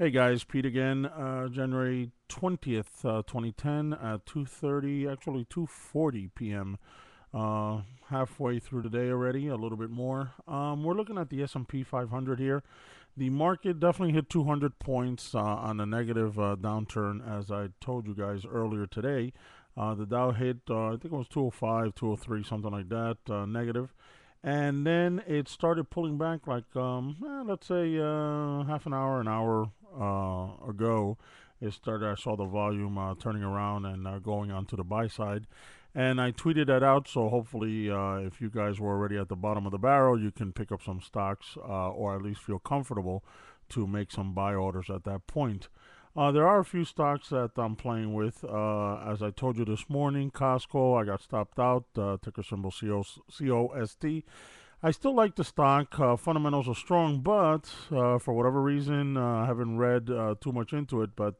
Hey guys, Pete again. January 20th, 2010 at 2:30, actually 2:40 p.m. Halfway through the day already, a little bit more. We're looking at the S&P 500 here. The market definitely hit 200 points on a negative downturn, as I told you guys earlier today. The Dow hit, I think it was 205, 203, something like that, negative. And then it started pulling back like, let's say half an hour ago. It started, I saw the volume turning around and going onto the buy side. And I tweeted that out, so hopefully, if you guys were already at the bottom of the barrel, you can pick up some stocks or at least feel comfortable to make some buy orders at that point. There are a few stocks that I'm playing with. As I told you this morning, Costco, I got stopped out, ticker symbol COST. I still like the stock. Fundamentals are strong, but for whatever reason, I haven't read too much into it, but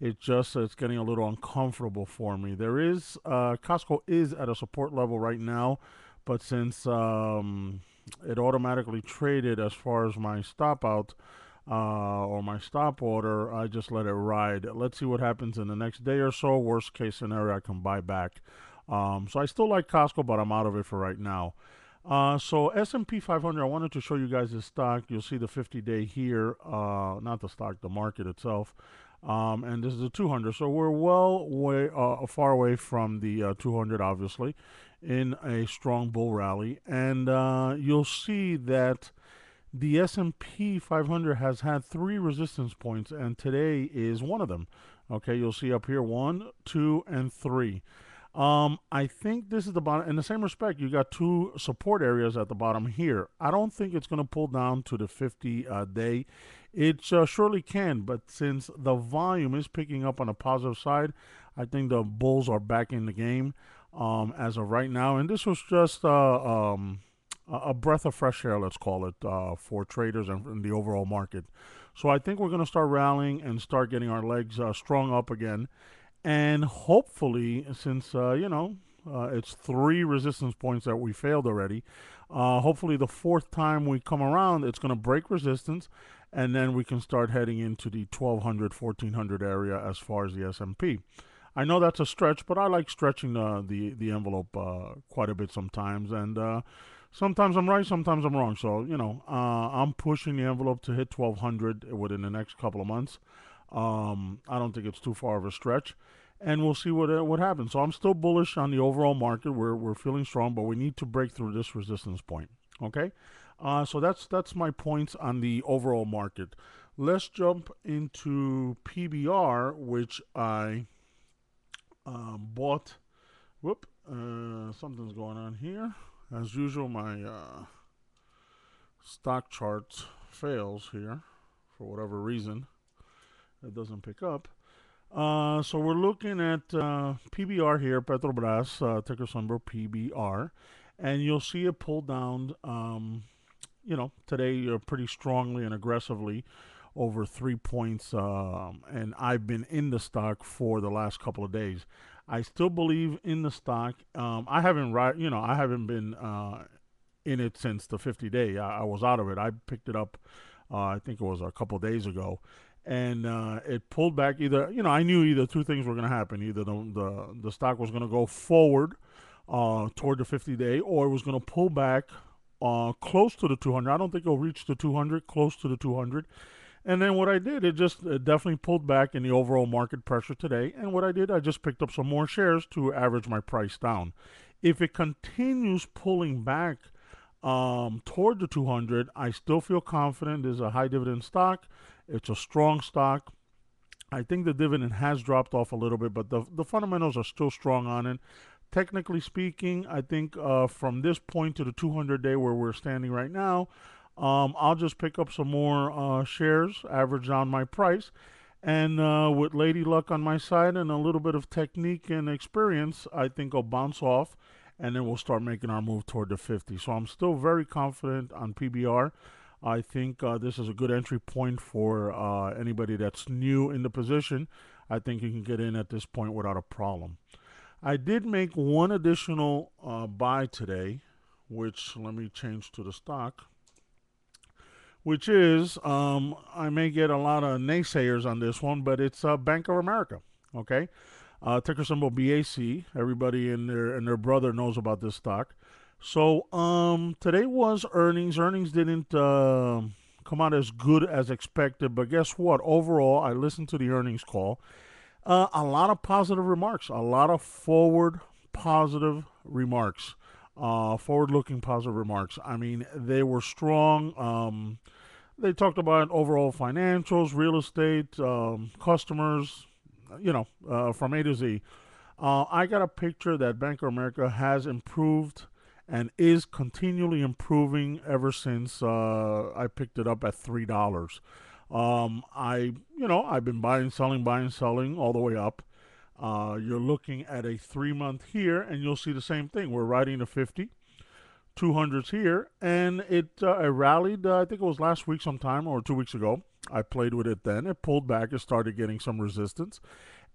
it's getting a little uncomfortable for me. Costco is at a support level right now, but since it automatically traded as far as my stop out or my stop order, I just let it ride. Let's see what happens in the next day or so. Worst case scenario, I can buy back. So I still like Costco, but I'm out of it for right now. So S&P 500, I wanted to show you guys this stock. You'll see the 50-day here, not the stock, the market itself. And this is the 200. So we're far away from the 200, obviously, in a strong bull rally. And you'll see that the S&P 500 has had three resistance points, and today is one of them. Okay, you'll see up here one, two, and three. I think this is the bottom. In the same respect, you got two support areas at the bottom here. I don't think it's going to pull down to the 50-day. It surely can, but since the volume is picking up on the positive side, I think the bulls are back in the game as of right now. And this was just a breath of fresh air, let's call it, for traders and the overall market. So I think we're going to start rallying and start getting our legs strung up again. And hopefully, since, it's three resistance points that we failed already, hopefully the fourth time we come around, it's going to break resistance, and then we can start heading into the 1200, 1400 area as far as the S&P. I know that's a stretch, but I like stretching the envelope quite a bit sometimes, and sometimes I'm right, sometimes I'm wrong. So I'm pushing the envelope to hit 1200 within the next couple of months. I don't think it's too far of a stretch, and we'll see what happens. So I'm still bullish on the overall market. We're feeling strong, but we need to break through this resistance point. Okay, so that's my points on the overall market. Let's jump into PBR, which I bought. Whoop, something's going on here. As usual, my stock chart fails here for whatever reason. It doesn't pick up. So we're looking at PBR here, Petrobras, ticker symbol PBR, and you'll see it pull down, today pretty strongly and aggressively over 3 points, and I've been in the stock for the last couple of days. I still believe in the stock. I haven't been in it since the 50-day. I was out of it. I picked it up, I think it was a couple of days ago, and it pulled back. I knew either two things were going to happen. Either the stock was going to go forward toward the 50-day, or it was going to pull back close to the 200. I don't think it'll reach the 200, close to the 200. And then what I did, it definitely pulled back in the overall market pressure today. And what I did, I just picked up some more shares to average my price down. If it continues pulling back toward the 200, I still feel confident. There's a high dividend stock. It's a strong stock. I think the dividend has dropped off a little bit, but the fundamentals are still strong on it. Technically speaking, I think from this point to the 200-day where we're standing right now, I'll just pick up some more shares, average down my price, and with Lady Luck on my side and a little bit of technique and experience, I think I'll bounce off, and then we'll start making our move toward the 50. So I'm still very confident on PBR. I think this is a good entry point for anybody that's new in the position. I think you can get in at this point without a problem. I did make one additional buy today, which let me change to the stock, which is I may get a lot of naysayers on this one, but it's Bank of America. Okay, ticker symbol BAC. Everybody and their brother knows about this stock. So today was earnings. Earnings didn't come out as good as expected, but guess what? Overall, I listened to the earnings call. A lot of positive remarks, a lot of forward positive remarks, forward-looking positive remarks. I mean, they were strong. They talked about overall financials, real estate, customers, from A to Z. I got a picture that Bank of America has improved and is continually improving ever since I picked it up at $3. I've been buying, selling all the way up. You're looking at a 3 month here, and you'll see the same thing. We're riding the 50, 200s here, and it rallied. I think it was last week sometime or 2 weeks ago. I played with it then. It pulled back. It started getting some resistance,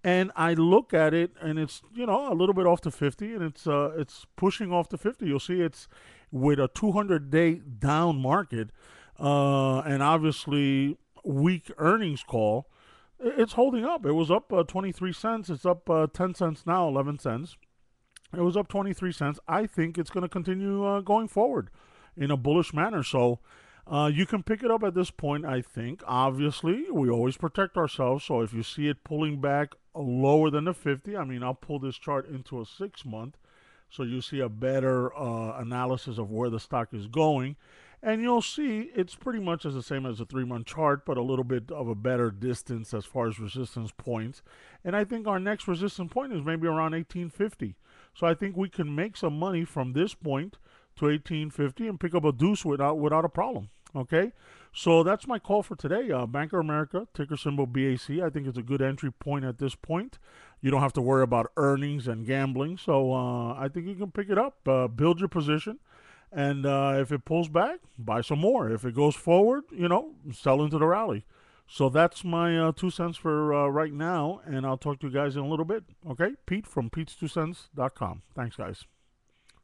and I look at it, and it's a little bit off the 50, and it's pushing off the 50. You'll see it's with a 200-day down market, and obviously weak earnings call. It's holding up. It was up 23 cents. It's up 10 cents now, 11 cents. It was up 23 cents. I think it's going to continue going forward in a bullish manner. So you can pick it up at this point, I think. Obviously, we always protect ourselves. So if you see it pulling back lower than the 50, I mean, I'll pull this chart into a 6 month so you see a better analysis of where the stock is going. And you'll see it's pretty much as the same as a 3 month chart, but a little bit of a better distance as far as resistance points. And I think our next resistance point is maybe around 1850. So I think we can make some money from this point to 1850 and pick up a deuce without a problem. Okay, so that's my call for today. Bank of America, ticker symbol BAC. I think it's a good entry point at this point. You don't have to worry about earnings and gambling. So I think you can pick it up, build your position. And if it pulls back, buy some more. If it goes forward, sell into the rally. So that's my 2 cents for right now, and I'll talk to you guys in a little bit. Okay? Pete from Pete's2cents.com. Thanks, guys.